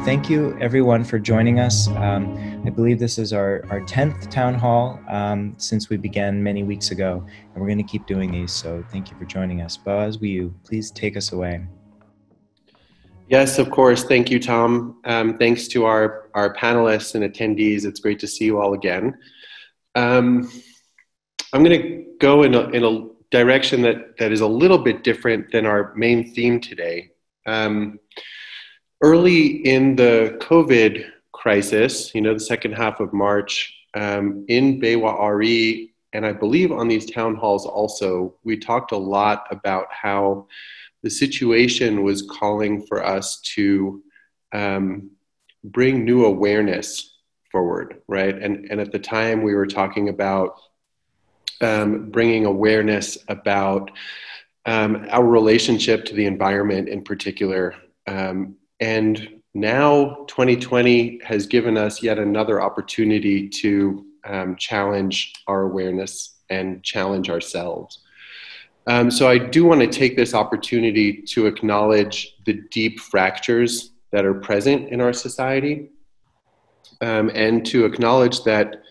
thank you everyone for joining us. I believe this is our 10th town hall since we began many weeks ago, and we're going to keep doing these, so thank you for joining us. Boaz, will you please take us away? Yes, of course. Thank you, Tom. Thanks to our panelists and attendees. It's great to see you all again. I'm going to go in a direction that is a little bit different than our main theme today. Early in the COVID crisis, the second half of March, in Bewa RE, and I believe on these town halls also, we talked a lot about how the situation was calling for us to bring new awareness forward, right? And at the time we were talking about bringing awareness about our relationship to the environment in particular. And now 2020 has given us yet another opportunity to challenge our awareness and challenge ourselves. So I do want to take this opportunity to acknowledge the deep fractures that are present in our society, and to acknowledge that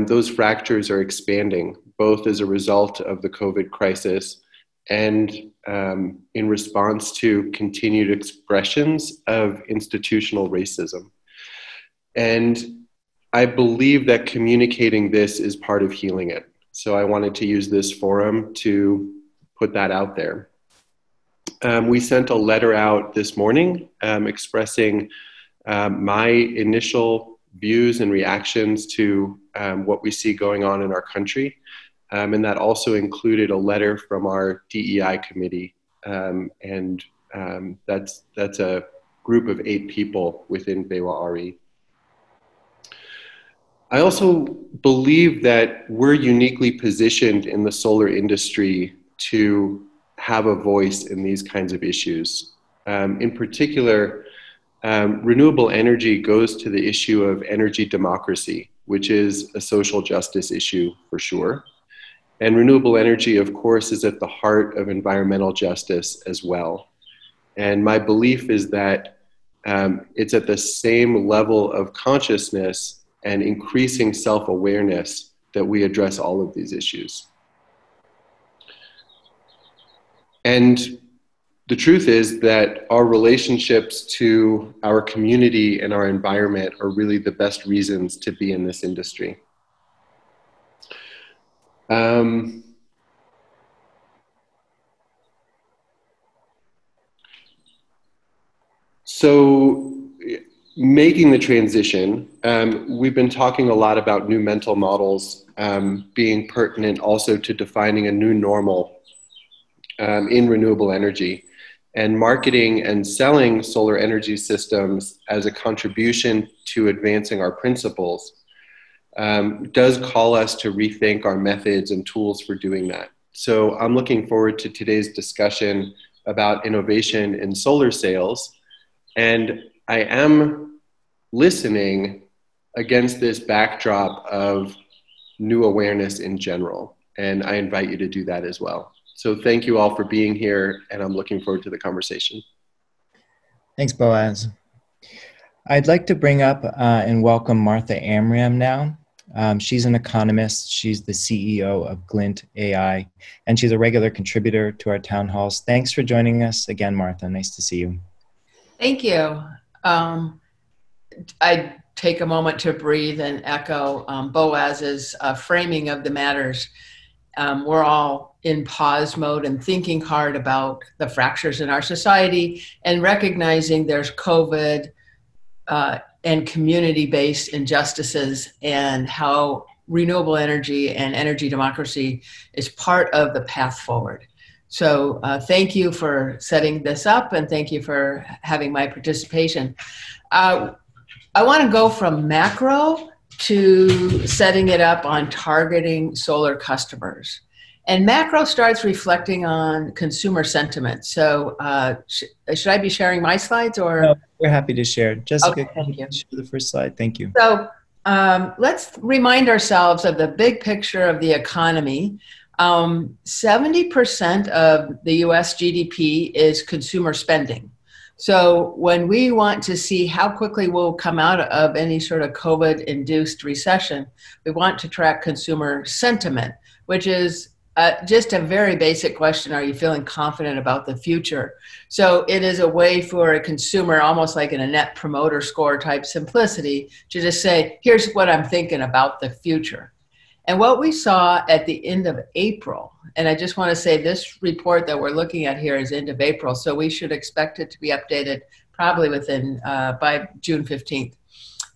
those fractures are expanding, both as a result of the COVID crisis and in response to continued expressions of institutional racism. And I believe that communicating this is part of healing it. So I wanted to use this forum to put that out there. We sent a letter out this morning expressing my initial views and reactions to what we see going on in our country. And that also included a letter from our DEI committee. And that's a group of 8 people within Bewa RE. I also believe that we're uniquely positioned in the solar industry to have a voice in these kinds of issues. In particular, renewable energy goes to the issue of energy democracy, which is a social justice issue for sure. And renewable energy, of course, is at the heart of environmental justice as well. And my belief is that it's at the same level of consciousness and increasing self-awareness that we address all of these issues. And the truth is that our relationships to our community and our environment are really the best reasons to be in this industry. So making the transition, we've been talking a lot about new mental models being pertinent also to defining a new normal in renewable energy, and marketing and selling solar energy systems as a contribution to advancing our principles does call us to rethink our methods and tools for doing that. So I'm looking forward to today's discussion about innovation in solar sales, and I am listening against this backdrop of new awareness in general, and I invite you to do that as well. So thank you all for being here, and I'm looking forward to the conversation. Thanks, Boaz. I'd like to bring up and welcome Martha Amram now. She's an economist. She's the CEO of GLYNT.AI, and she's a regular contributor to our town halls. Thanks for joining us again, Martha. Nice to see you. Thank you. I take a moment to breathe and echo Boaz's framing of the matters. We're all in pause mode and thinking hard about the fractures in our society and recognizing there's COVID and community-based injustices, and how renewable energy and energy democracy is part of the path forward. So thank you for setting this up, and thank you for having my participation. I want to go from macro to setting it up on targeting solar customers. And macro starts reflecting on consumer sentiment. So should I be sharing my slides, or? No, we're happy to share. Jessica, okay, thank you. Share the first slide. Thank you. So let's remind ourselves of the big picture of the economy. 70% of the US GDP is consumer spending, So when we want to see how quickly we'll come out of any sort of COVID-induced recession, we want to track consumer sentiment, which is just a very basic question. Are you feeling confident about the future? So it is a way for a consumer, almost like in a net promoter score type simplicity, to just say, here's what I'm thinking about the future. And what we saw at the end of April, and I just want to say this report that we're looking at here is end of April, so we should expect it to be updated probably within by June 15th,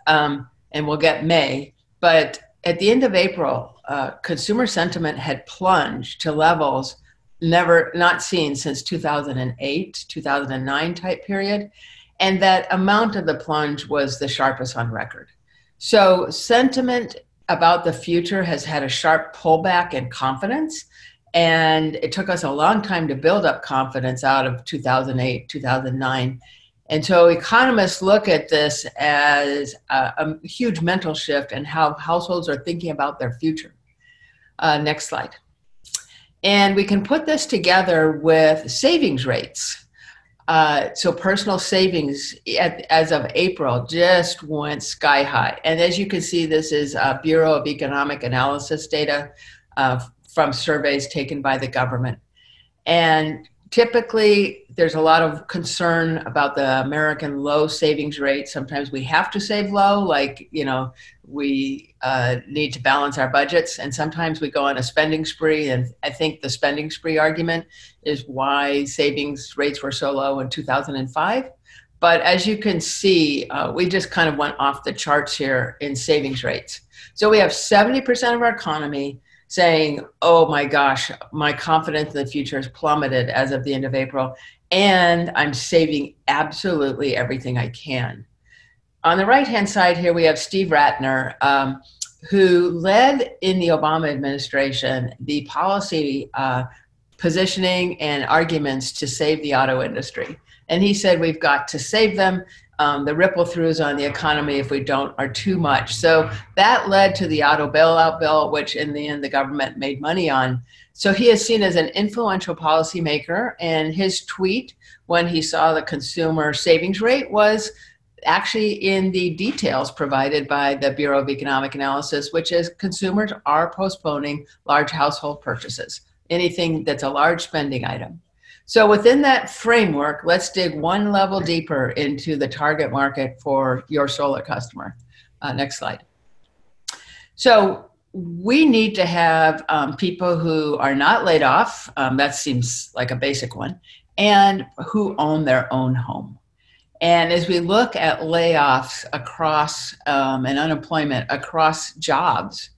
and we'll get May. But at the end of April, consumer sentiment had plunged to levels not seen since 2008, 2009 type period, and that amount of the plunge was the sharpest on record. So sentiment about the future has had a sharp pullback in confidence, and it took us a long time to build up confidence out of 2008, 2009. And so economists look at this as a huge mental shift in how households are thinking about their future. Next slide. And we can put this together with savings rates. So personal savings as of April just went sky high. And as you can see, this is Bureau of Economic Analysis data from surveys taken by the government. And typically, there's a lot of concern about the American low savings rate. Sometimes we have to save low, like, we need to balance our budgets. And sometimes we go on a spending spree. And I think the spending spree argument is why savings rates were so low in 2005. But as you can see, we just kind of went off the charts here in savings rates. So we have 70% of our economy saying, oh my gosh, my confidence in the future has plummeted as of the end of April, and I'm saving absolutely everything I can. On the right-hand side here, we have Steve Ratner, who led in the Obama administration the policy positioning and arguments to save the auto industry. And he said, we've got to save them. The ripple throughs on the economy, if we don't, are too much. So that led to the auto bailout bill, which in the end the government made money on. So he is seen as an influential policymaker, and his tweet when he saw the consumer savings rate was actually in the details provided by the Bureau of Economic Analysis, which is consumers are postponing large household purchases, anything that's a large spending item. So within that framework, let's dig one level deeper into the target market for your solar customer. Next slide. So we need to have people who are not laid off, that seems like a basic one, and who own their own home. And as we look at layoffs across and unemployment across jobs,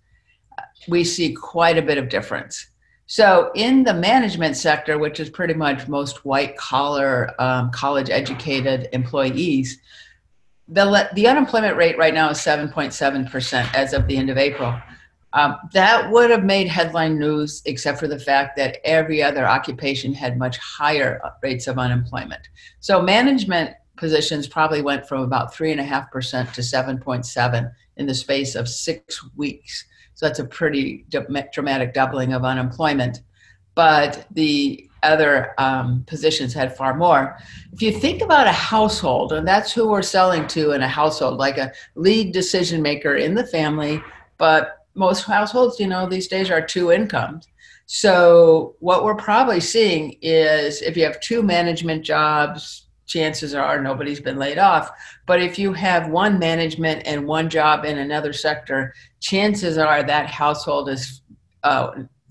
we see quite a bit of difference. So in the management sector, which is pretty much most white collar, college educated employees, the unemployment rate right now is 7.7% as of the end of April. That would have made headline news, except for the fact that every other occupation had much higher rates of unemployment. So management positions probably went from about 3.5% to 7.7% in the space of 6 weeks. So that's a pretty dramatic doubling of unemployment. But the other positions had far more. If you think about a household, and that's who we're selling to in a household, like a lead decision maker in the family, but most households, these days are two incomes. So what we're probably seeing is if you have two management jobs, chances are nobody's been laid off. But if you have one management and one job in another sector, chances are that household is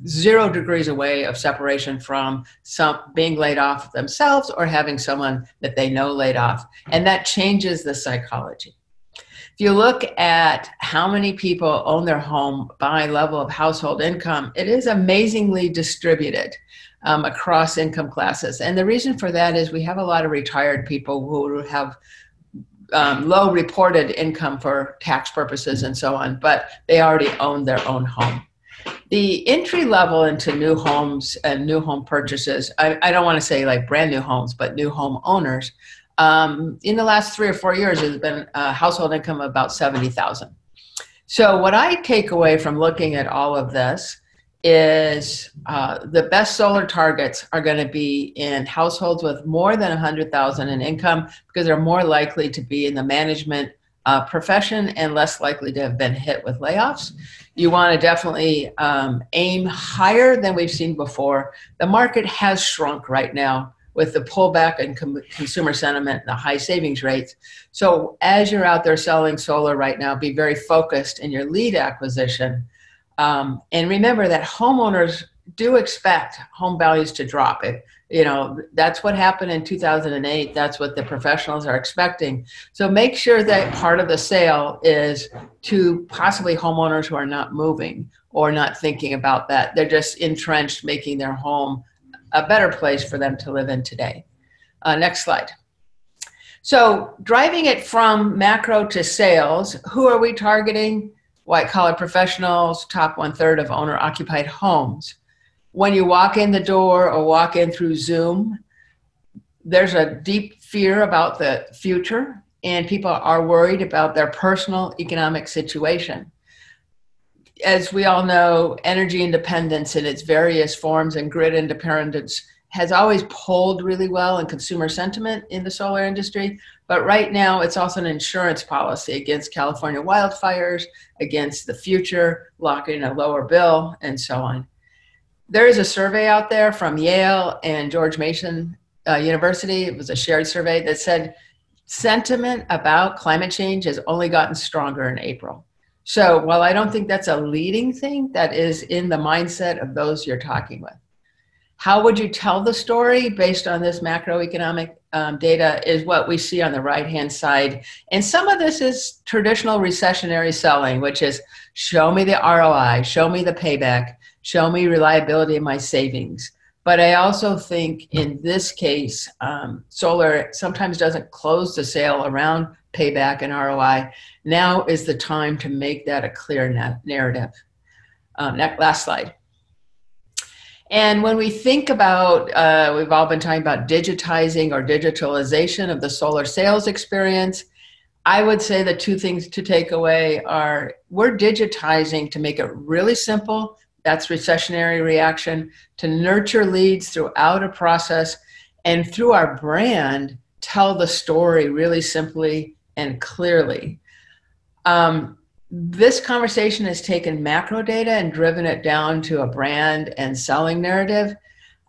0 degrees away of separation from being laid off themselves or having someone that they know laid off. And that changes the psychology. If you look at how many people own their home by level of household income, it is amazingly distributed across income classes. And the reason for that is we have a lot of retired people who have low reported income for tax purposes and so on, but they already own their own home. The entry level into new homes and new home purchases, I don't want to say like brand new homes, but new home owners, in the last 3 or 4 years has been a household income of about $70,000. So what I take away from looking at all of this is the best solar targets are going to be in households with more than 100,000 in income, because they're more likely to be in the management profession and less likely to have been hit with layoffs. You want to definitely aim higher than we've seen before. The market has shrunk right now with the pullback in consumer sentiment and the high savings rates. So as you're out there selling solar right now, be very focused in your lead acquisition. And remember that homeowners do expect home values to drop. That's what happened in 2008. That's what the professionals are expecting. So make sure that part of the sale is to possibly homeowners who are not moving or not thinking about that. They're just entrenched, making their home a better place for them to live in today. Next slide. So driving it from macro to sales, who are we targeting? White collar professionals, top 1/3 of owner occupied homes. When you walk in the door or walk in through Zoom, there's a deep fear about the future, and people are worried about their personal economic situation. As we all know, energy independence in its various forms and grid independence has always polled really well in consumer sentiment in the solar industry. But right now, it's also an insurance policy against California wildfires, against the future, locking a lower bill, and so on. There is a survey out there from Yale and George Mason University. It was a shared survey that said sentiment about climate change has only gotten stronger in April. So while I don't think that's a leading thing, that is in the mindset of those you're talking with. How would you tell the story based on this macroeconomic data is what we see on the right-hand side. And some of this is traditional recessionary selling, which is show me the ROI, show me the payback, show me reliability of my savings. But I also think in this case, solar sometimes doesn't close the sale around payback and ROI. Now is the time to make that a clear narrative. Last slide. And when we think about, we've all been talking about digitizing or digitalization of the solar sales experience. I would say the two things to take away are we're digitizing to make it really simple. That's recessionary reaction, to nurture leads throughout a process, and through our brand, tell the story really simply and clearly. This conversation has taken macro data and driven it down to a brand and selling narrative.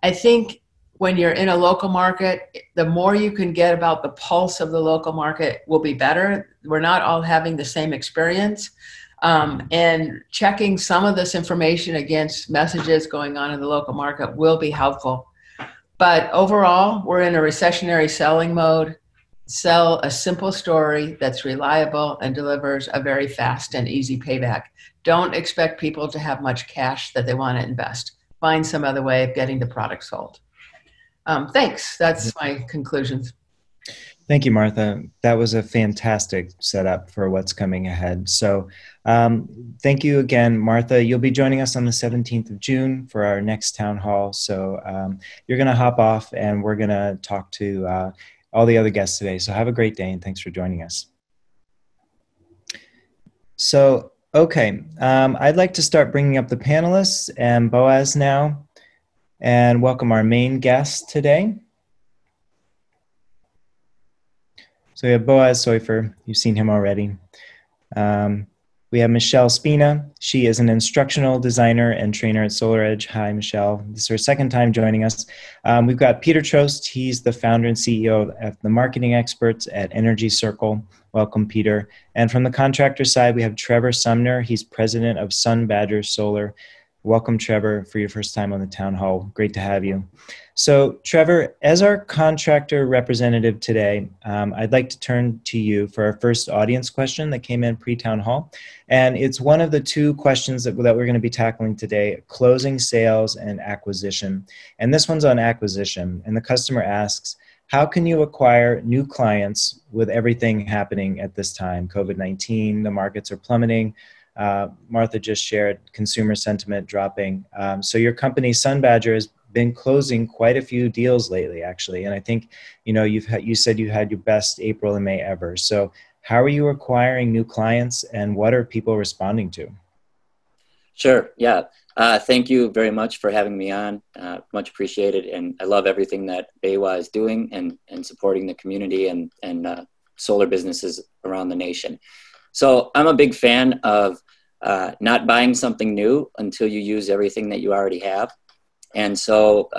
I think when you're in a local market, the more you can get about the pulse of the local market will be better. We're not all having the same experience. And checking some of this information against messages going on in the local market will be helpful. But overall, we're in a recessionary selling mode. Sell a simple story that's reliable and delivers a very fast and easy payback. Don't expect people to have much cash that they want to invest. Find some other way of getting the product sold. Thanks. That's my conclusions. Thank you, Martha. That was a fantastic setup for what's coming ahead. So thank you again, Martha. You'll be joining us on the 17th of June for our next town hall. So you're going to hop off and we're going to talk to all the other guests today. So have a great day and thanks for joining us. So, okay, I'd like to start bringing up the panelists and Boaz now and welcome our main guest today. So we have Boaz Soifer. You've seen him already. We have Michelle Spina. She is an instructional designer and trainer at SolarEdge. Hi, Michelle. This is her second time joining us. We've got Peter Troast. He's the founder and CEO of the marketing experts at Energy Circle. Welcome, Peter. And from the contractor side, we have Trevor Sumner. He's president of Sun Badger Solar. Welcome, Trevor, for your first time on the town hall. Great to have you. So, Trevor, as our contractor representative today, I'd like to turn to you for our first audience question that came in pre-town hall. And it's one of the two questions that we're going to be tackling today, closing sales and acquisition. And this one's on acquisition. And the customer asks, how can you acquire new clients with everything happening at this time? COVID-19, the markets are plummeting. Martha just shared consumer sentiment dropping. So your company, Sun Badger, has been closing quite a few deals lately, actually. And I think, you said you had your best April and May ever. So how are you acquiring new clients and what are people responding to? Sure. Yeah. Thank you very much for having me on. Much appreciated. And I love everything that BayWa is doing and supporting the community and solar businesses around the nation. So I'm a big fan of not buying something new until you use everything that you already have. And so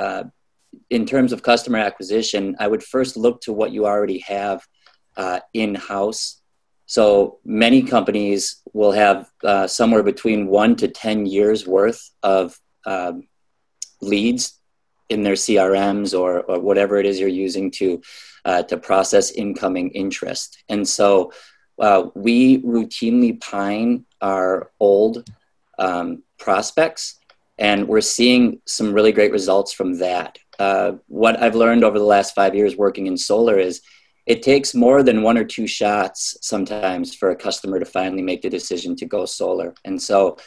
in terms of customer acquisition, I would first look to what you already have in-house. So many companies will have somewhere between 1 to 10 years worth of leads in their CRMs or whatever it is you're using to process incoming interest. And so we routinely pine our old prospects, and we're seeing some really great results from that. What I've learned over the last 5 years working in solar is it takes more than 1 or 2 shots sometimes for a customer to finally make the decision to go solar. And so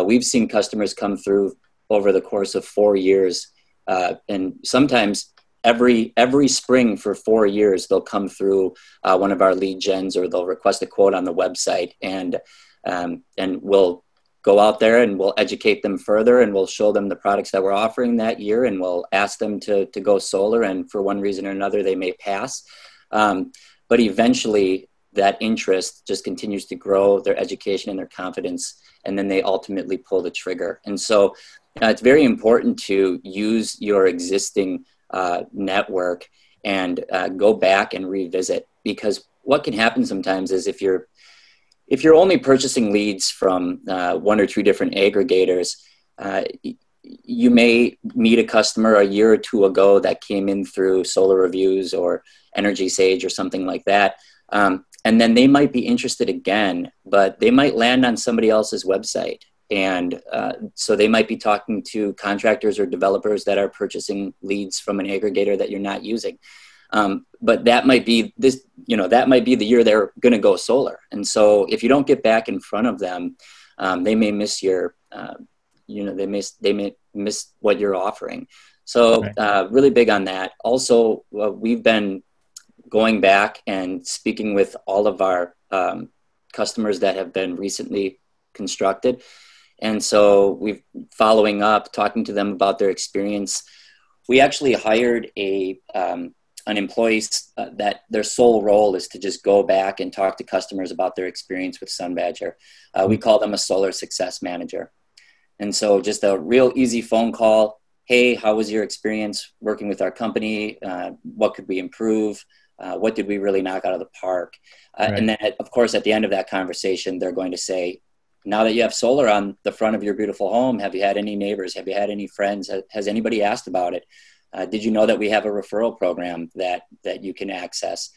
we've seen customers come through over the course of 4 years, and sometimes every spring for 4 years, they'll come through one of our lead gens, or they'll request a quote on the website, and we'll go out there and we'll educate them further, and we'll show them the products that we're offering that year, and we'll ask them to go solar, and for one reason or another, they may pass. But eventually that interest just continues to grow, their education and their confidence, and then they ultimately pull the trigger. And so it's very important to use your existing network and go back and revisit, because what can happen sometimes is if you're only purchasing leads from 1 or 2 different aggregators, you may meet a customer a year or 2 ago that came in through Solar Reviews or Energy Sage or something like that. And then they might be interested again, but they might land on somebody else's website. And so they might be talking to contractors or developers that are purchasing leads from an aggregator that you're not using. But that might be that might be the year they're going to go solar. And so if you don't get back in front of them, they may miss your, they may miss what you're offering. So really big on that. Also, we've been going back and speaking with all of our customers that have been recently constructed. And so we've following up, talking to them about their experience. We actually hired an employee that their sole role is to just go back and talk to customers about their experience with SunBadger. We call them a solar success manager. And so just a real easy phone call. Hey, how was your experience working with our company? What could we improve? What did we really knock out of the park? And then, of course, at the end of that conversation, they're going to say, now that you have solar on the front of your beautiful home, have you had any neighbors? Have you had any friends? Has anybody asked about it? Did you know that we have a referral program that you can access?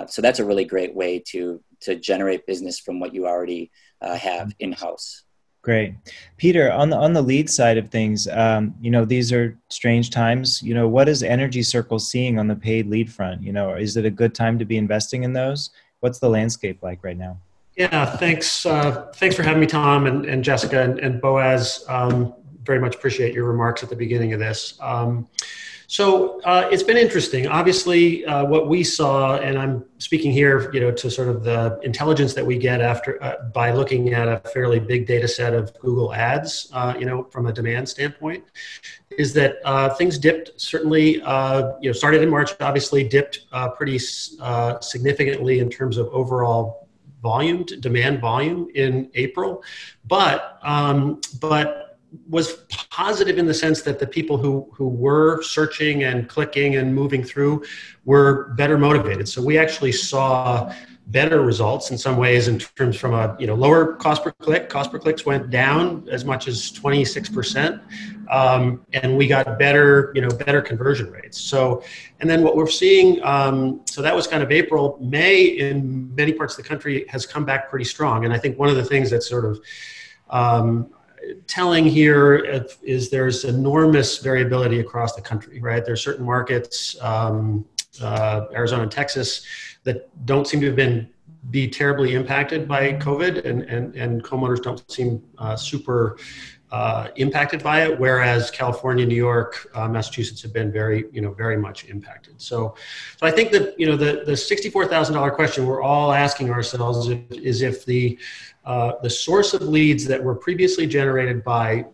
So that's a really great way to generate business from what you already have in-house. Great. Peter, on the lead side of things, these are strange times. What is Energy Circle seeing on the paid lead front? Is it a good time to be investing in those? What's the landscape like right now? Yeah, thanks. Thanks for having me, Tom and Jessica and Boaz. Very much appreciate your remarks at the beginning of this. So it's been interesting. Obviously, what we saw, and I'm speaking here, to sort of the intelligence that we get after by looking at a fairly big data set of Google Ads, from a demand standpoint, is that things dipped. Certainly, started in March. Obviously, dipped pretty significantly in terms of overall demand volume in April, but was positive in the sense that the people who were searching and clicking and moving through were better motivated. So we actually saw better results in some ways in terms from a lower cost per click. Cost per clicks went down as much as 26%, and we got better conversion rates. So, and then what we're seeing, so that was kind of April. May in many parts of the country has come back pretty strong, and I think one of the things that's sort of telling here is there's enormous variability across the country, right? There's certain markets, Arizona and Texas, that don't seem to have been be terribly impacted by COVID, and homeowners don't seem super impacted by it, whereas California, New York, Massachusetts have been very much impacted. So I think that, the $64,000 question we're all asking ourselves is if the source of leads that were previously generated by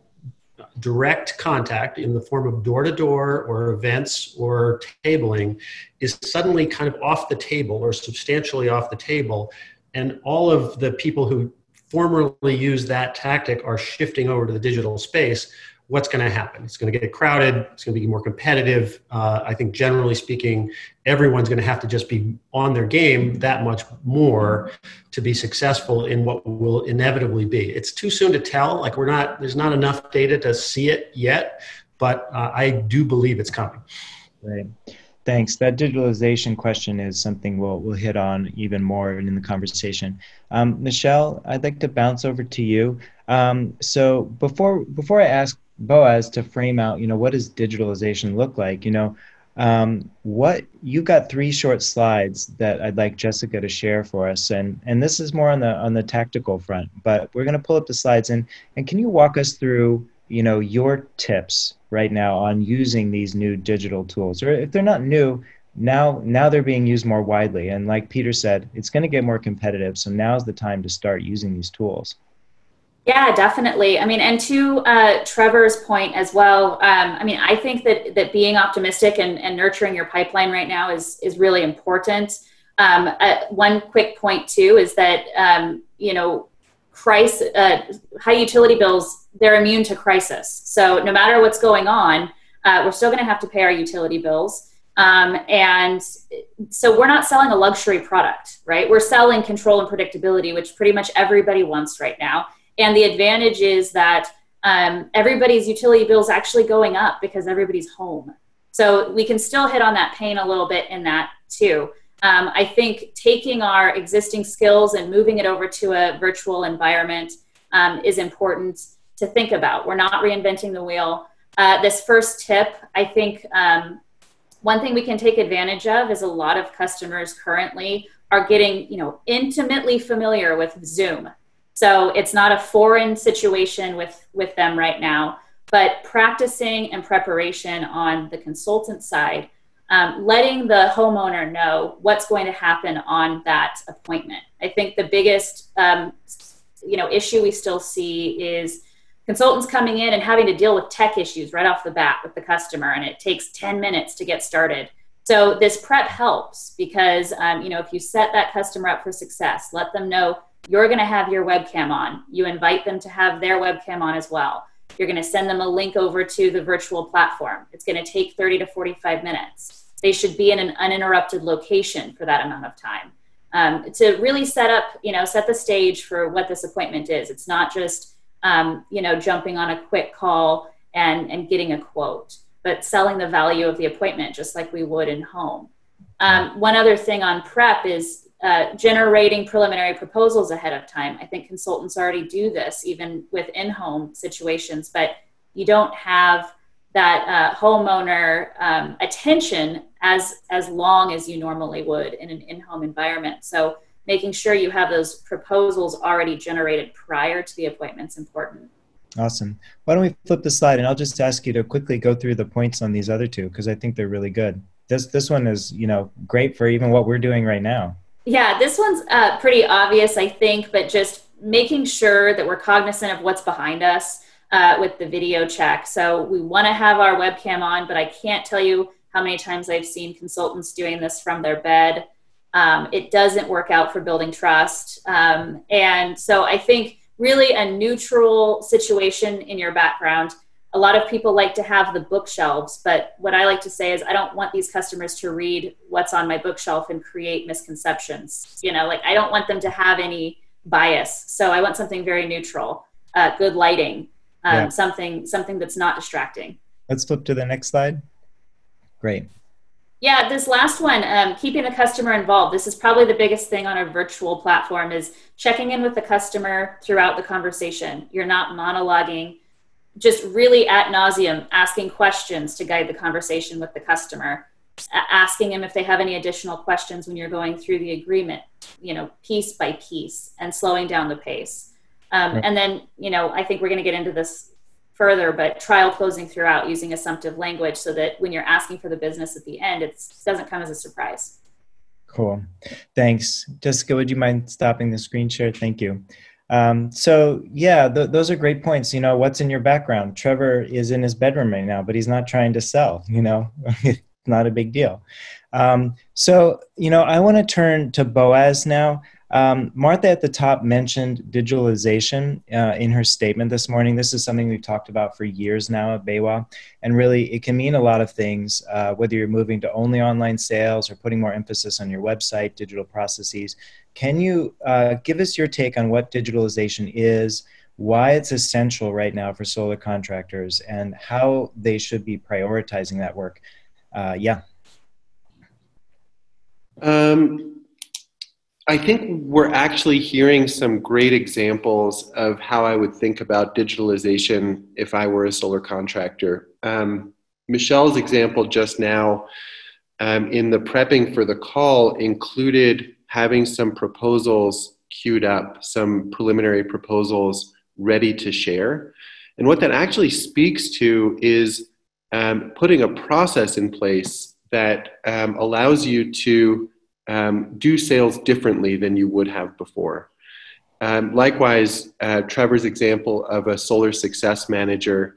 direct contact in the form of door-to-door or events or tabling is suddenly kind of off the table or substantially off the table, and all of the people who formerly used that tactic are shifting over to the digital space, what's going to happen? It's going to get crowded. It's going to be more competitive. I think generally speaking, everyone's going to have to just be on their game that much more to be successful in what will inevitably be. It's too soon to tell. Like there's not enough data to see it yet, but I do believe it's coming. Right. Thanks. That digitalization question is something we'll hit on even more in the conversation. Michelle, I'd like to bounce over to you. So before I ask Boaz to frame out, what does digitalization look like? You've got 3 short slides that I'd like Jessica to share for us, and this is more on the tactical front. But we're going to pull up the slides, and can you walk us through your tips right now on using these new digital tools, or if they're not new, now they're being used more widely. And like Peter said, it's going to get more competitive. So now's the time to start using these tools. Yeah, definitely. And to Trevor's point as well, I think that being optimistic and nurturing your pipeline right now is really important. One quick point too is that, high utility bills, they're immune to crisis. So no matter what's going on, we're still going to have to pay our utility bills. And so we're not selling a luxury product, right? We're selling control and predictability, which pretty much everybody wants right now. And the advantage is that everybody's utility bill is actually going up because everybody's home. So we can still hit on that pain a little bit in that too. I think taking our existing skills and moving it over to a virtual environment is important to think about. We're not reinventing the wheel. This first tip, I think one thing we can take advantage of is a lot of customers currently are getting, intimately familiar with Zoom. So it's not a foreign situation with them right now, but practicing and preparation on the consultant side, letting the homeowner know what's going to happen on that appointment. I think the biggest, issue we still see is consultants coming in and having to deal with tech issues right off the bat with the customer, and it takes 10 minutes to get started. So this prep helps because, if you set that customer up for success, let them know you're going to have your webcam on. You invite them to have their webcam on as well. You're going to send them a link over to the virtual platform. It's going to take 30 to 45 minutes. They should be in an uninterrupted location for that amount of time. To really set the stage for what this appointment is. It's not just, jumping on a quick call and getting a quote, but selling the value of the appointment just like we would in home. One other thing on prep is generating preliminary proposals ahead of time. I think consultants already do this even with in-home situations, but you don't have that homeowner attention as long as you normally would in an in-home environment. So making sure you have those proposals already generated prior to the appointment is important. Awesome. Why don't we flip the slide, and I'll just ask you to quickly go through the points on these other two, because I think they're really good. This one is, great for even what we're doing right now. Yeah, this one's pretty obvious, I think, but just making sure that we're cognizant of what's behind us with the video check. So we want to have our webcam on, but I can't tell you how many times I've seen consultants doing this from their bed. It doesn't work out for building trust. And so I think really a neutral situation in your background. A lot of people like to have the bookshelves, but what I like to say is I don't want these customers to read what's on my bookshelf and create misconceptions. I don't want them to have any bias. So I want something very neutral, good lighting, something that's not distracting. Let's flip to the next slide. Great. Yeah, this last one, keeping the customer involved. This is probably the biggest thing on a virtual platform is checking in with the customer throughout the conversation. You're not monologuing, just really ad nauseum asking questions to guide the conversation with the customer. asking them if they have any additional questions when you're going through the agreement, piece by piece, and slowing down the pace. Right. And then, I think we're going to get into this further, but trial closing throughout using assumptive language so that when you're asking for the business at the end, it doesn't come as a surprise. Cool. Thanks. Jessica, would you mind stopping the screen share? Thank you. So yeah, those are great points. What's in your background? Trevor is in his bedroom right now, but he's not trying to sell, it's not a big deal. So, I want to turn to Boaz now. Martha at the top mentioned digitalization in her statement this morning. This is something we've talked about for years now at BayWa, and really it can mean a lot of things, whether you're moving to only online sales or putting more emphasis on your website, digital processes. Can you give us your take on what digitalization is, why it's essential right now for solar contractors, and how they should be prioritizing that work? Yeah. I think we're actually hearing some great examples of how I would think about digitalization if I were a solar contractor. Michelle's example just now in the prepping for the call included having some proposals queued up, some preliminary proposals ready to share. And what that actually speaks to is putting a process in place that allows you to do sales differently than you would have before. Likewise, Trevor's example of a solar success manager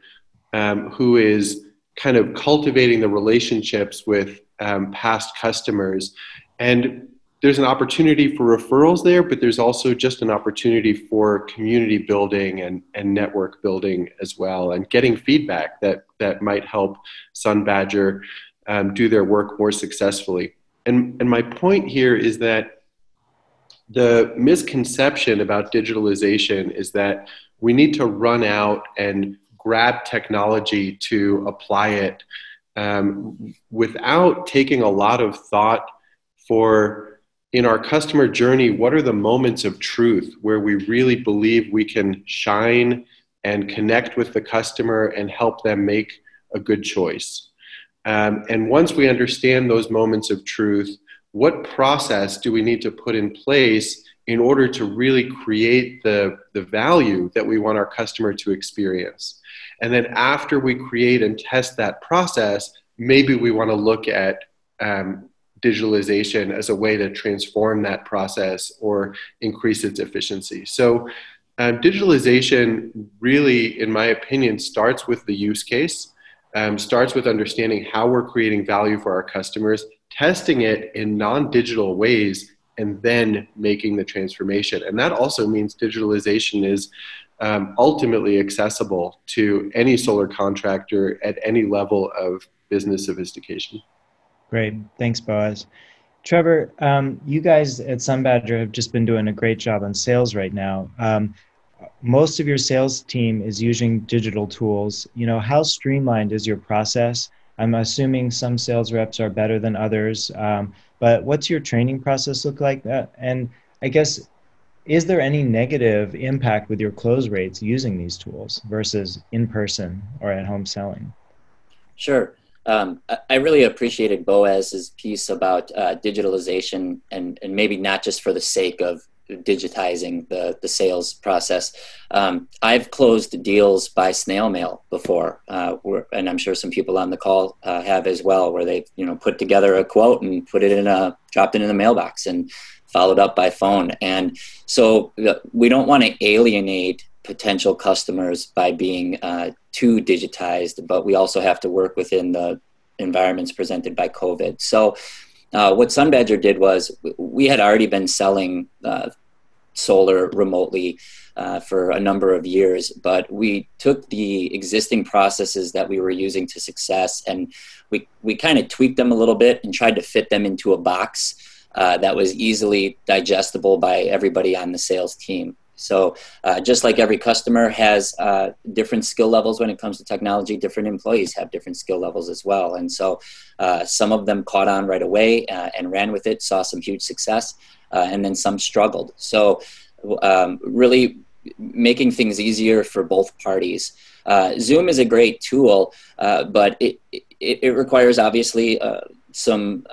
who is kind of cultivating the relationships with past customers. And there's an opportunity for referrals there, but there's also just an opportunity for community building and network building as well, and getting feedback that might help Sun Badger do their work more successfully. And my point here is that the misconception about digitalization is that we need to run out and grab technology to apply it without taking a lot of thought for, in our customer journey, what are the moments of truth where we really believe we can shine and connect with the customer and help them make a good choice. And once we understand those moments of truth, what process do we need to put in place in order to really create the value that we want our customer to experience? And then after we create and test that process, maybe we want to look at digitalization as a way to transform that process or increase its efficiency. So digitalization really, in my opinion, starts with the use case. Starts with understanding how we're creating value for our customers, testing it in non-digital ways, and then making the transformation. And that also means digitalization is ultimately accessible to any solar contractor at any level of business sophistication. Great. Thanks, Boaz. Trevor, you guys at Sun Badger have just been doing a great job on sales right now. Most of your sales team is using digital tools. How streamlined is your process? I'm assuming some sales reps are better than others, but what's your training process look like? And I guess, is there any negative impact with your close rates using these tools versus in person or at home selling? Sure. I really appreciated Boaz's piece about digitalization and maybe not just for the sake of digitizing the sales process. I've closed deals by snail mail before, and I'm sure some people on the call have as well, where they put together a quote and dropped it in the mailbox and followed up by phone. And so we don't want to alienate potential customers by being too digitized, but we also have to work within the environments presented by COVID. So what Sun Badger did was we had already been selling solar remotely for a number of years, but we took the existing processes that we were using to success and we kind of tweaked them a little bit and tried to fit them into a box that was easily digestible by everybody on the sales team. So just like every customer has different skill levels when it comes to technology, different employees have different skill levels as well. And so some of them caught on right away and ran with it, saw some huge success, and then some struggled. So really making things easier for both parties. Zoom is a great tool, but it requires obviously some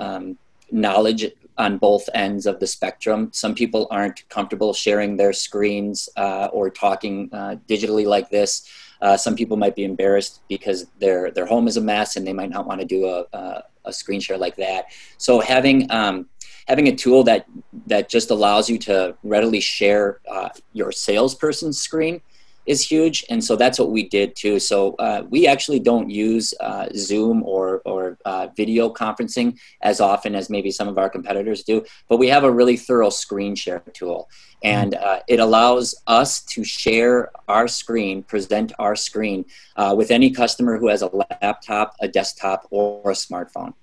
knowledge on both ends of the spectrum. Some people aren't comfortable sharing their screens or talking digitally like this. Some people might be embarrassed because their home is a mess and they might not want to do a screen share like that. So having a tool that just allows you to readily share your salesperson's screen is huge. And so that's what we did too. So we actually don't use Zoom or video conferencing as often as maybe some of our competitors do, but we have a really thorough screen share tool. And it allows us to share our screen, present our screen with any customer who has a laptop, a desktop, or a smartphone.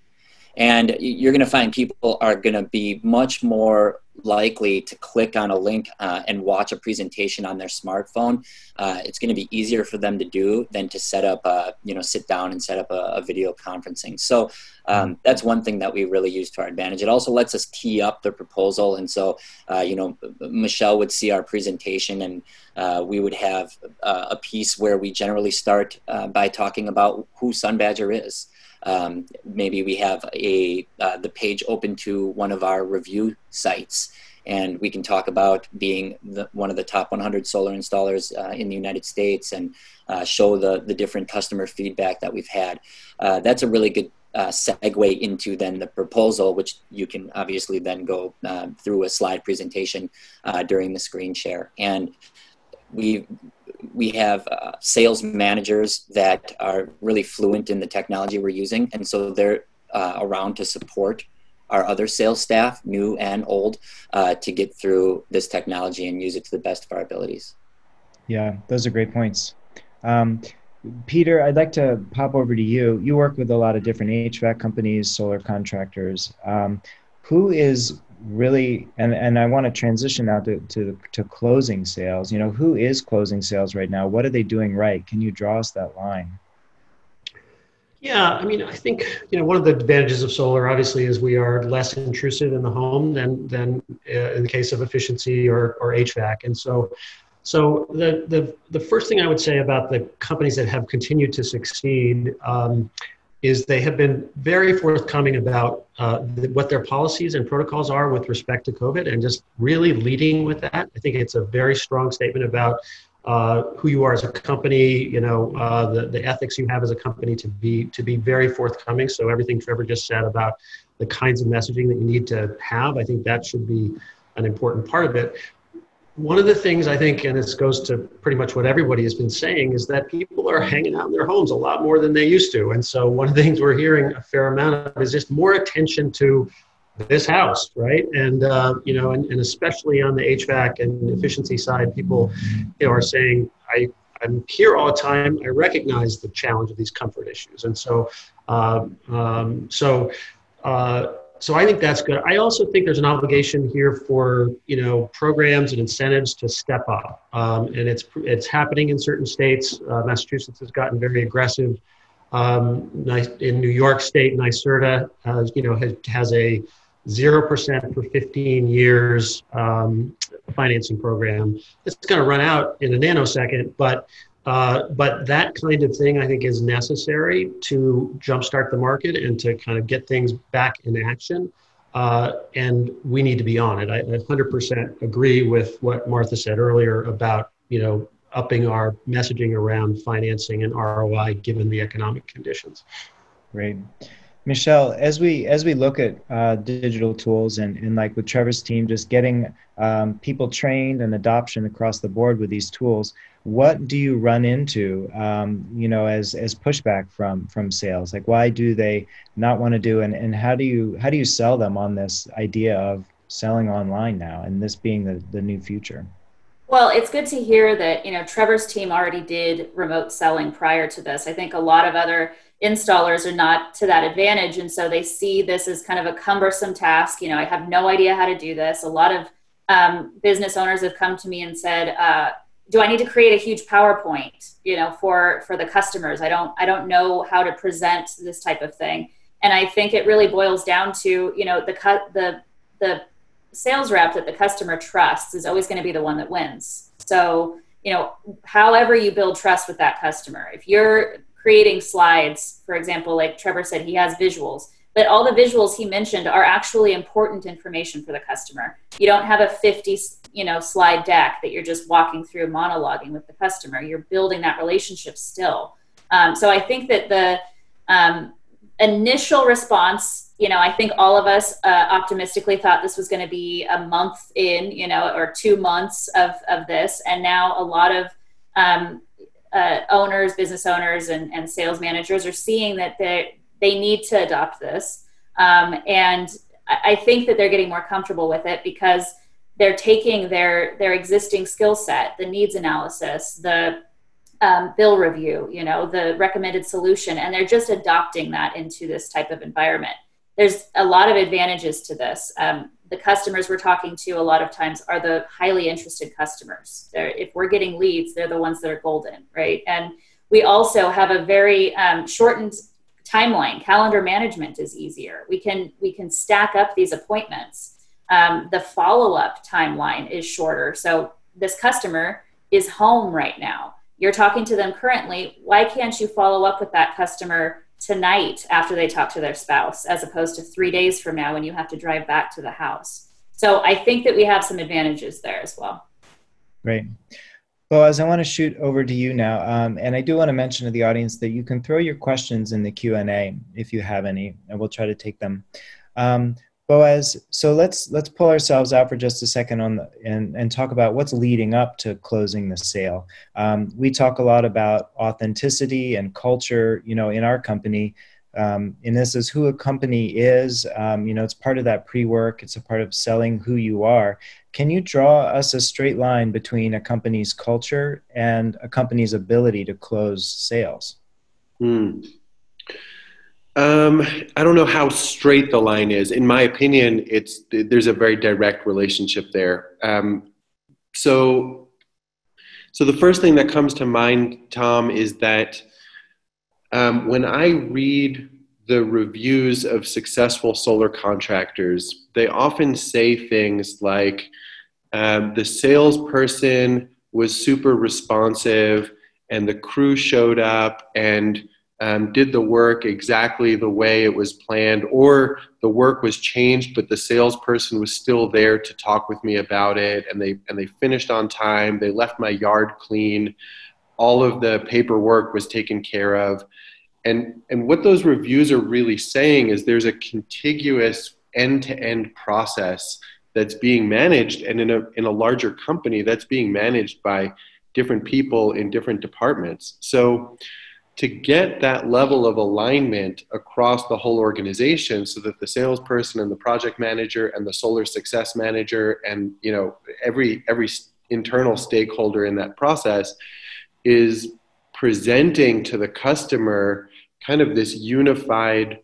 And you're going to find people are going to be much more likely to click on a link and watch a presentation on their smartphone. It's going to be easier for them to do than to set up, sit down and set up a video conferencing. So that's one thing that we really use to our advantage. It also lets us tee up the proposal. And so, Michelle would see our presentation and we would have a piece where we generally start by talking about who Sun Badger is. Maybe we have the page open to one of our review sites, and we can talk about being one of the top 100 solar installers in the United States and show the different customer feedback that we've had. That's a really good segue into then the proposal, which you can obviously then go through a slide presentation during the screen share. And we have sales managers that are really fluent in the technology we're using. And so they're around to support our other sales staff, new and old, to get through this technology and use it to the best of our abilities. Yeah, those are great points. Peter, I'd like to pop over to you. You work with a lot of different HVAC companies, solar contractors. Who is really, and I want to transition now to closing sales. Who is closing sales right now? What are they doing right? Can you draw us that line? Yeah, I think one of the advantages of solar obviously is we are less intrusive in the home than in the case of efficiency or HVAC, and so the first thing I would say about the companies that have continued to succeed is they have been very forthcoming about what their policies and protocols are with respect to COVID, and just really leading with that. I think it's a very strong statement about who you are as a company, the ethics you have as a company to be very forthcoming. So everything Trevor just said about the kinds of messaging that you need to have, I think that should be an important part of it. One of the things I think, and this goes to pretty much what everybody has been saying, is that people are hanging out in their homes a lot more than they used to. And so one of the things we're hearing a fair amount of is just more attention to this house, right? And, and especially on the HVAC and efficiency side, people are saying, I'm here all the time. I recognize the challenge of these comfort issues. And so, so I think that's good. I also think there's an obligation here for programs and incentives to step up, and it's happening in certain states. Massachusetts has gotten very aggressive. In New York State, NYSERDA has a 0% for 15 years financing program. It's going to run out in a nanosecond, but that kind of thing I think is necessary to jumpstart the market and to kind of get things back in action. And we need to be on it. I 100% agree with what Martha said earlier about, upping our messaging around financing and ROI given the economic conditions. Great. Michelle, as we look at digital tools and like with Trevor's team, just getting people trained and adoption across the board with these tools, what do you run into, as pushback from sales? Like, why do they not want to do, and how do you sell them on this idea of selling online now and this being the new future? Well, it's good to hear that, Trevor's team already did remote selling prior to this. I think a lot of other installers are not to that advantage. And so they see this as kind of a cumbersome task. I have no idea how to do this. A lot of business owners have come to me and said, do I need to create a huge PowerPoint, for the customers? I don't know how to present this type of thing. And I think it really boils down to, the sales rep that the customer trusts is always going to be the one that wins. So, however you build trust with that customer, if you're creating slides, for example, like Trevor said, he has visuals. but all the visuals he mentioned are actually important information for the customer. You don't have a 50, slide deck that you're just walking through monologuing with the customer. You're building that relationship still. So I think that the initial response, I think all of us optimistically thought this was going to be a month in, or 2 months of this. And now a lot of owners, business owners, and sales managers are seeing that they need to adopt this. And I think that they're getting more comfortable with it because they're taking their existing skill set, the needs analysis, the bill review, the recommended solution, and they're just adopting that into this type of environment. There's a lot of advantages to this. The customers we're talking to a lot of times are the highly interested customers. If we're getting leads, they're the ones that are golden, right? And we also have a very shortened timeline. Calendar management is easier. We can stack up these appointments. The follow-up timeline is shorter. So this customer is home right now. You're talking to them currently. Why can't you follow up with that customer tonight after they talk to their spouse, as opposed to 3 days from now when you have to drive back to the house? So I think that we have some advantages there as well. Great. Boaz, I want to shoot over to you now. And I do want to mention to the audience that you can throw your questions in the Q&A if you have any, and we'll try to take them. Boaz, so let's pull ourselves out for just a second and talk about what's leading up to closing the sale. We talk a lot about authenticity and culture, in our company. And this is who a company is. It's part of that pre-work. It's a part of selling who you are. Can you draw us a straight line between a company's culture and a company's ability to close sales? I don't know how straight the line is. In my opinion, there's a very direct relationship there. So the first thing that comes to mind, Tom, is that when I read the reviews of successful solar contractors, they often say things like, the salesperson was super responsive and the crew showed up and did the work exactly the way it was planned, or the work was changed, but the salesperson was still there to talk with me about it, and they finished on time. They left my yard clean. All of the paperwork was taken care of. And what those reviews are really saying is there's a contiguous end-to-end process that's being managed, and in a larger company that's being managed by different people in different departments. So to get that level of alignment across the whole organization, so that the salesperson and the project manager and the solar success manager and every internal stakeholder in that process is presenting to the customer kind of this unified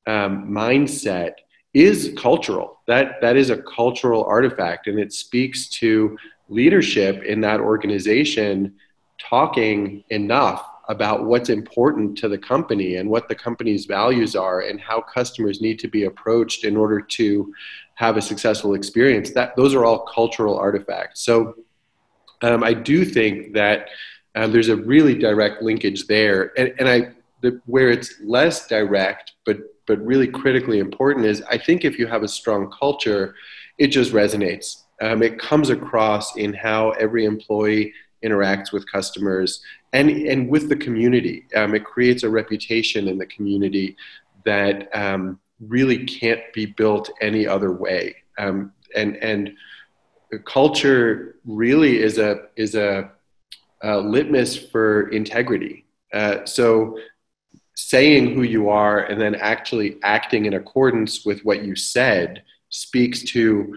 mindset, is cultural. That is a cultural artifact, and it speaks to leadership in that organization talking enough about what's important to the company and what the company's values are and how customers need to be approached in order to have a successful experience. Those are all cultural artifacts. So I do think that there's a really direct linkage there. And where it's less direct, but really critically important, is I think if you have a strong culture, it just resonates. It comes across in how every employee interacts with customers and with the community. It creates a reputation in the community that really can't be built any other way. And culture really is a litmus for integrity. So saying who you are and then actually acting in accordance with what you said speaks to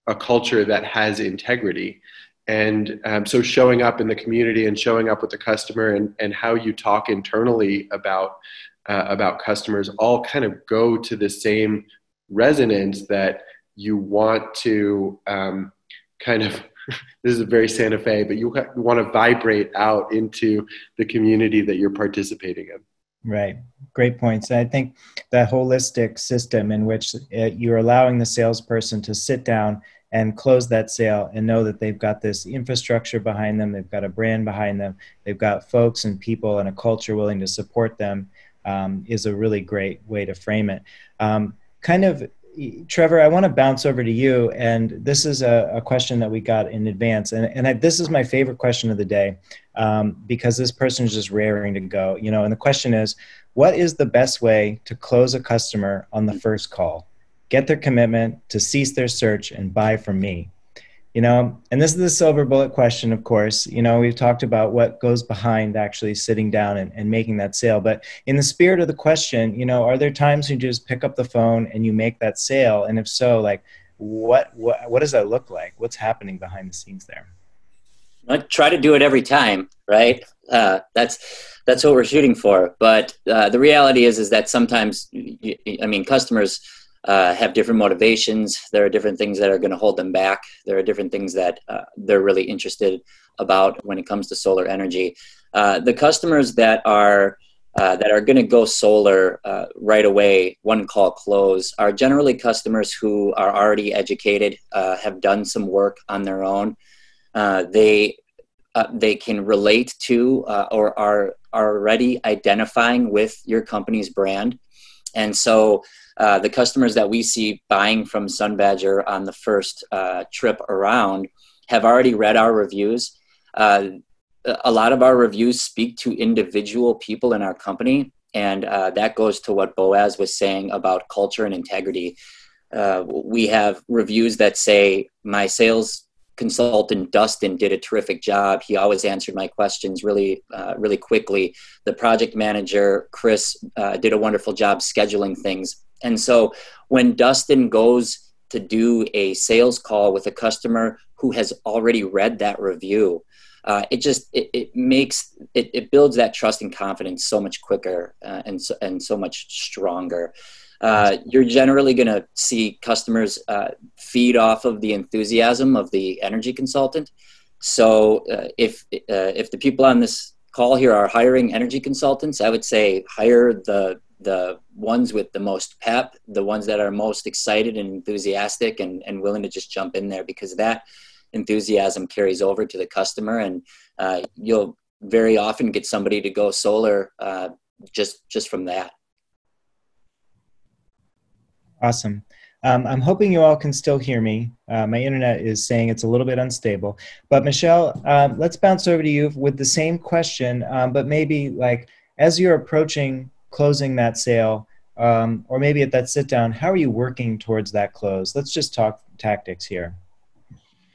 a culture that has integrity. And so showing up in the community and showing up with the customer and how you talk internally about customers all kind of go to the same resonance that you want to kind of, this is very Santa Fe, but you want to vibrate out into the community that you're participating in. Right. Great points. I think that holistic system in which you're allowing the salesperson to sit down and close that sale and know that they've got this infrastructure behind them, they've got a brand behind them, they've got folks and people and a culture willing to support them. is a really great way to frame it. Kind of, Trevor, I want to bounce over to you, and this is a question that we got in advance, and this is my favorite question of the day, because this person is just raring to go, you know, and the question is, what is the best way to close a customer on the first call, get their commitment to cease their search and buy from me? You know, and this is the silver bullet question, of course. You know, we've talked about what goes behind actually sitting down and making that sale. But in the spirit of the question, you know, are there times you just pick up the phone and you make that sale? And if so, like, what does that look like? What's happening behind the scenes there? I try to do it every time, right? That's what we're shooting for. But the reality is that sometimes, I mean, customers have different motivations. There are different things that are going to hold them back. There are different things that they're really interested about when it comes to solar energy. The customers that are going to go solar right away, one call close, are generally customers who are already educated, have done some work on their own. They can relate to or are already identifying with your company's brand. And so the customers that we see buying from Sun Badger on the first trip around have already read our reviews. A lot of our reviews speak to individual people in our company, and that goes to what Boaz was saying about culture and integrity. We have reviews that say, my sales consultant Dustin did a terrific job. He always answered my questions really quickly. The project manager Chris did a wonderful job scheduling things. And so when Dustin goes to do a sales call with a customer who has already read that review, it builds that trust and confidence so much quicker and so much stronger. You're generally going to see customers feed off of the enthusiasm of the energy consultant. So if the people on this call here are hiring energy consultants, I would say hire the ones with the most pep, the ones that are most excited and enthusiastic and willing to just jump in there, because that enthusiasm carries over to the customer, and you'll very often get somebody to go solar just from that. Awesome. I'm hoping you all can still hear me. My internet is saying it's a little bit unstable. But Michelle, let's bounce over to you with the same question, but maybe like as you're approaching closing that sale, or maybe at that sit down, how are you working towards that close? Let's just talk tactics here.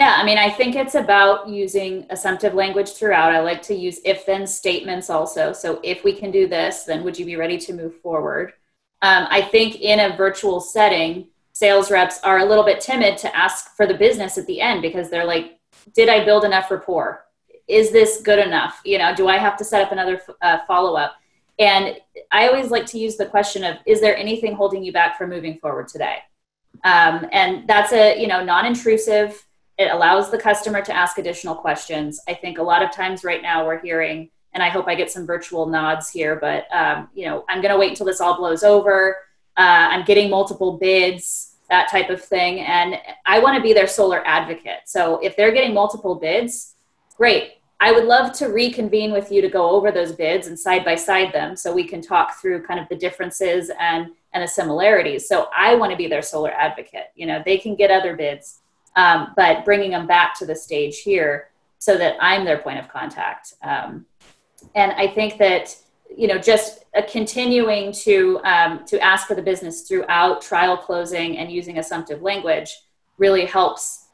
Yeah, I mean, I think it's about using assumptive language throughout. I like to use if-then statements also. So if we can do this, then would you be ready to move forward? I think in a virtual setting, sales reps are a little bit timid to ask for the business at the end, because they're like, did I build enough rapport? Is this good enough? You know, do I have to set up another follow-up? And I always like to use the question of, is there anything holding you back from moving forward today? And that's a, non-intrusive. It allows the customer to ask additional questions. I think a lot of times right now we're hearing, and I hope I get some virtual nods here, but, I'm going to wait until this all blows over. I'm getting multiple bids, that type of thing. And I want to be their solar advocate. So if they're getting multiple bids, great. I would love to reconvene with you to go over those bids and side by side them, so we can talk through kind of the differences and the similarities. So I want to be their solar advocate. They can get other bids, but bringing them back to the stage here so that I'm their point of contact. And I think that, just continuing to ask for the business throughout trial closing and using assumptive language really helps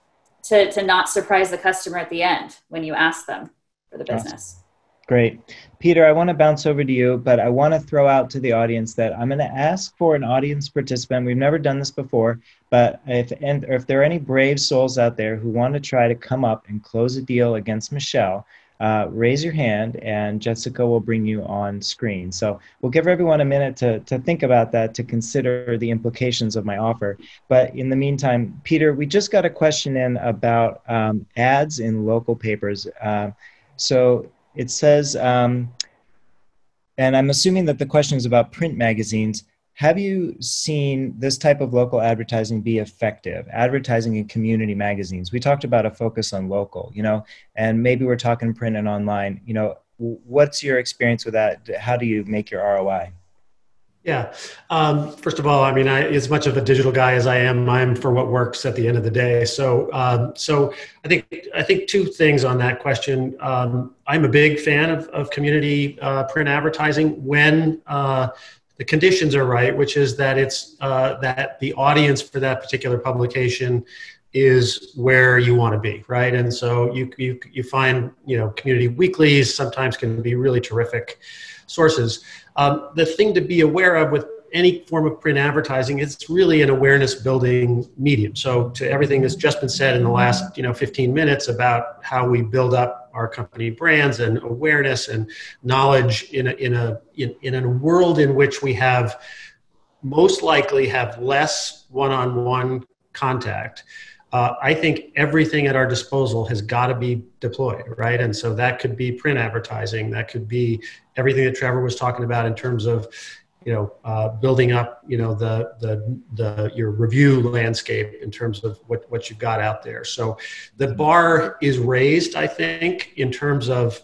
to not surprise the customer at the end when you ask them for the business. Awesome. Great. Peter, I want to bounce over to you, but I want to throw out to the audience that I'm going to ask for an audience participant. We've never done this before, but if there are any brave souls out there who want to try to come up and close a deal against Michelle, raise your hand and Jessica will bring you on screen. So we'll give everyone a minute to think about that, to consider the implications of my offer. But in the meantime, Peter, we just got a question in about ads in local papers. So it says, and I'm assuming that the question is about print magazines. Have you seen this type of local advertising be effective? Advertising in community magazines. We talked about a focus on local, and maybe we're talking print and online. What's your experience with that? How do you make your ROI? Yeah. First of all, I mean, as much of a digital guy as I am, I'm for what works at the end of the day. So, I think two things on that question. I'm a big fan of community print advertising when the conditions are right, which is that it's that the audience for that particular publication is where you want to be, right? And so you find, community weeklies sometimes can be really terrific sources. The thing to be aware of with any form of print advertising, it's really an awareness building medium. So to everything that's just been said in the last 15 minutes about how we build up our company brands and awareness and knowledge in a world in which we have most likely have less one-on-one contact. I think everything at our disposal has got to be deployed, right? And so that could be print advertising, that could be everything that Trevor was talking about in terms of, building up, your review landscape in terms of what you've got out there. So the bar is raised, I think, in terms of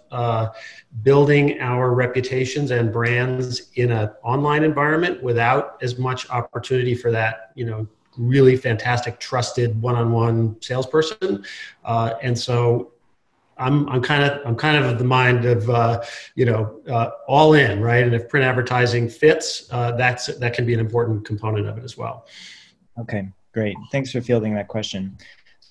building our reputations and brands in an online environment without as much opportunity for that, really fantastic, trusted one-on-one salesperson. And so I'm kind of the mind of, all in, right? And if print advertising fits, that can be an important component of it as well. Okay, great. Thanks for fielding that question.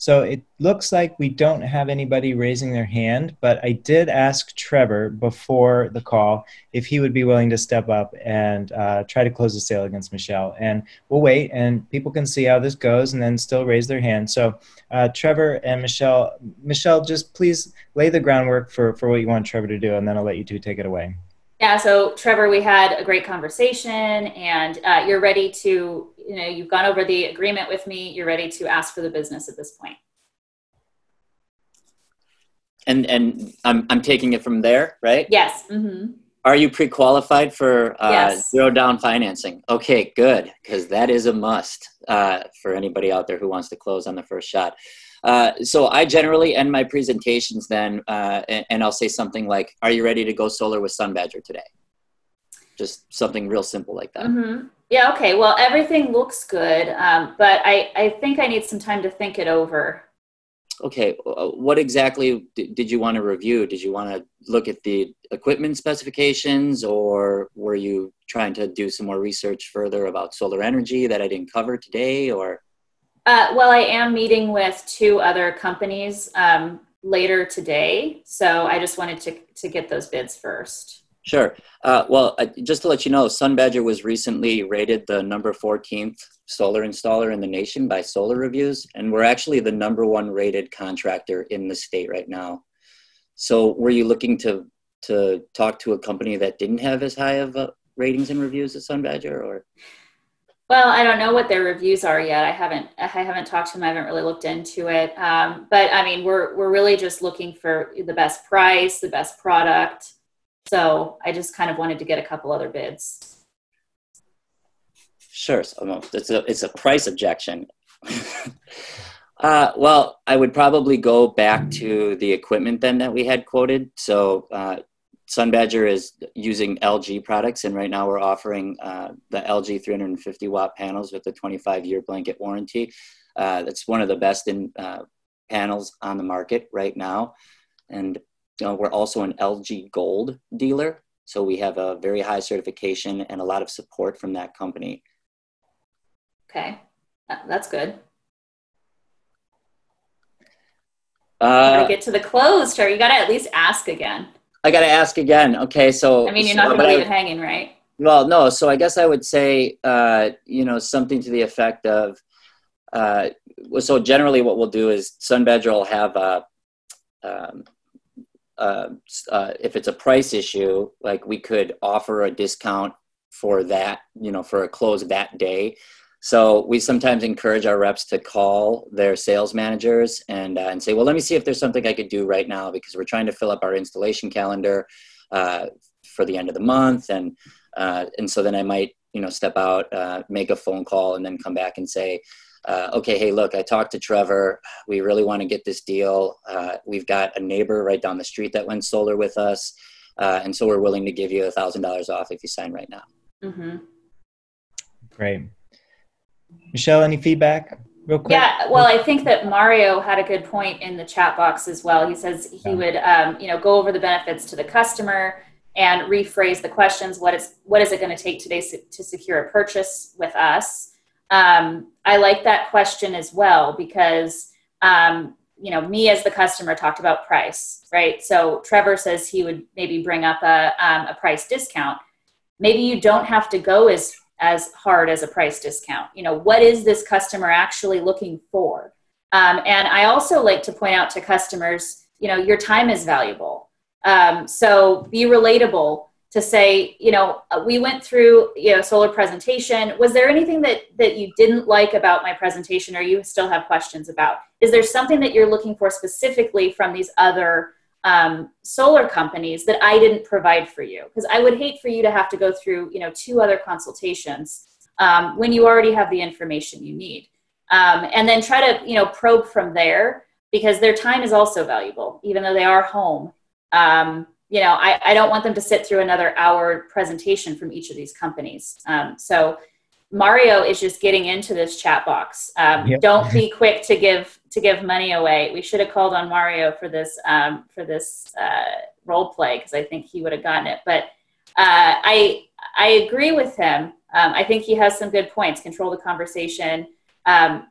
So it looks like we don't have anybody raising their hand, but I did ask Trevor before the call if he would be willing to step up and try to close the sale against Michelle. And we'll wait, and people can see how this goes and then still raise their hand. So Trevor and Michelle, just please lay the groundwork for what you want Trevor to do, and then I'll let you two take it away. Yeah, so Trevor, we had a great conversation, and you're ready to, you've gone over the agreement with me. You're ready to ask for the business at this point. And I'm taking it from there, right? Yes. Mm-hmm. Are you pre-qualified for yes. zero down financing? Okay, good, because that is a must for anybody out there who wants to close on the first shot. So I generally end my presentations then, and I'll say something like, are you ready to go solar with SunBadger today? Just something real simple like that. Mm-hmm. Yeah, okay. Well, everything looks good, but I think I need some time to think it over. Okay. What exactly did you want to review? Did you want to look at the equipment specifications, or were you trying to do some more research further about solar energy that I didn't cover today, or? Well, I am meeting with 2 other companies later today, so I just wanted to get those bids first. Sure. Well, just to let you know, SunBadger was recently rated the number 14th solar installer in the nation by Solar Reviews, and we're actually the number 1 rated contractor in the state right now. So were you looking to talk to a company that didn't have as high of ratings and reviews as SunBadger, or? Well, I don't know what their reviews are yet. I haven't talked to them. I haven't really looked into it. But I mean, we're really just looking for the best price, the best product. So I just kind of wanted to get a couple other bids. Sure. So it's a price objection. Well, I would probably go back to the equipment then that we had quoted. So SunBadger is using LG products, and right now we're offering the LG 350 watt panels with a 25-year blanket warranty. That's one of the best in panels on the market right now. And we're also an LG Gold dealer, so we have a very high certification and a lot of support from that company. Okay, that's good. Gotta get to the close, Trevor. You gotta at least ask again. I gotta ask again. Okay, so I mean, you're not gonna leave it hanging, right? Well, no. So I guess I would say, something to the effect of, so generally what we'll do is SunBadger will have if it's a price issue, like we could offer a discount for that, for a close that day. So we sometimes encourage our reps to call their sales managers and say, well, let me see if there's something I could do right now, because we're trying to fill up our installation calendar for the end of the month. And so then I might, step out, make a phone call, and then come back and say, okay, hey, look, I talked to Trevor. We really want to get this deal. We've got a neighbor right down the street that went solar with us. And so we're willing to give you $1,000 off if you sign right now. Mm-hmm. Great. Michelle, any feedback real quick? Yeah, well, I think that Mario had a good point in the chat box as well. He says he would, go over the benefits to the customer and rephrase the questions. What is it going to take today to secure a purchase with us? I like that question as well because, me as the customer talked about price, right? So Trevor says he would maybe bring up a price discount. Maybe you don't have to go as hard as a price discount. What is this customer actually looking for? And I also like to point out to customers, your time is valuable. So be relatable to say, we went through, solar presentation. Was there anything that you didn't like about my presentation or you still have questions about? Is there something that you're looking for specifically from these other solar companies that I didn't provide for you? Because I would hate for you to have to go through, 2 other consultations when you already have the information you need. And then try to, probe from there because their time is also valuable, even though they are home. I don't want them to sit through another hour presentation from each of these companies. So Mario is just getting into this chat box. Yep. Don't be quick to give money away. We should have called on Mario for this role play because I think he would have gotten it. But I agree with him. I think he has some good points. Control the conversation.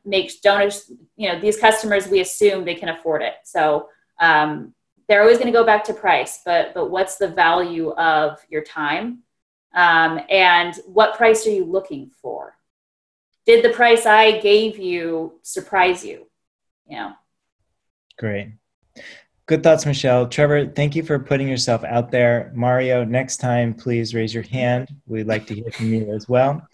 Make donors. These customers, we assume they can afford it. So they're always going to go back to price. But what's the value of your time? And what price are you looking for? Did the price I gave you surprise you? Great. Good thoughts, Michelle. Trevor, thank you for putting yourself out there. Mario, next time, please raise your hand. We'd like to hear from you as well.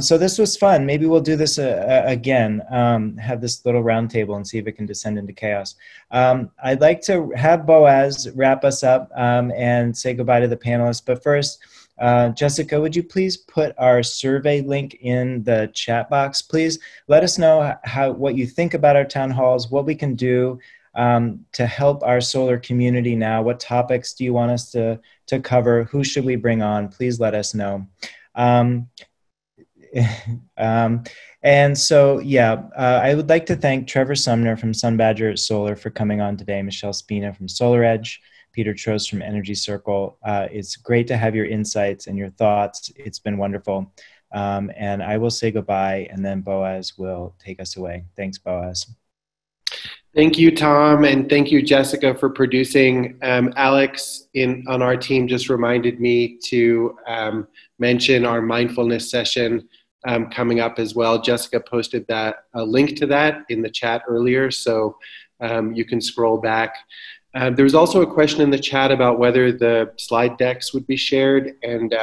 So this was fun. Maybe we'll do this again, have this little round table and see if it can descend into chaos. I'd like to have Boaz wrap us up and say goodbye to the panelists. But first, Jessica, would you please put our survey link in the chat box? Please let us know what you think about our town halls, what we can do to help our solar community now. What topics do you want us to cover? Who should we bring on? Please let us know. And so, I would like to thank Trevor Sumner from Sun Badger Solar for coming on today, Michelle Spina from Solar Edge, Peter Troast from Energy Circle. It's great to have your insights and your thoughts. It's been wonderful. And I will say goodbye, and then Boaz will take us away. Thanks, Boaz. Thank you, Tom, and thank you, Jessica, for producing. Alex on our team just reminded me to mention our mindfulness session coming up as well. Jessica posted a link to that in the chat earlier, so you can scroll back. There was also a question in the chat about whether the slide decks would be shared, and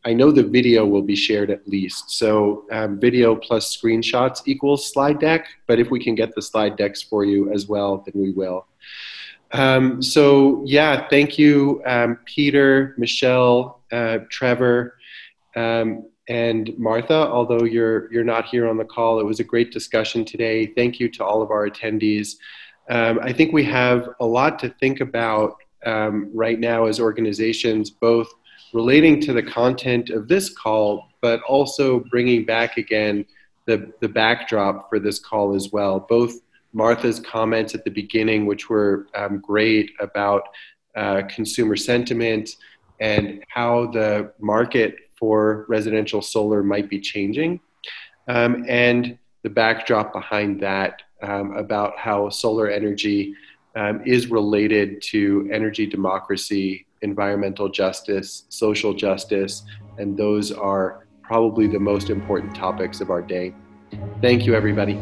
I know the video will be shared at least. So video plus screenshots equals slide deck, but if we can get the slide decks for you as well, then we will. Thank you, Peter, Michelle, Trevor, and Martha, although you're not here on the call. It was a great discussion today. Thank you to all of our attendees. I think we have a lot to think about right now as organizations, both relating to the content of this call, but also bringing back again the backdrop for this call as well. Both Martha's comments at the beginning, which were great about consumer sentiment and how the market for residential solar might be changing, and the backdrop behind that about how solar energy is related to energy democracy, environmental justice, social justice, and those are probably the most important topics of our day. Thank you, everybody.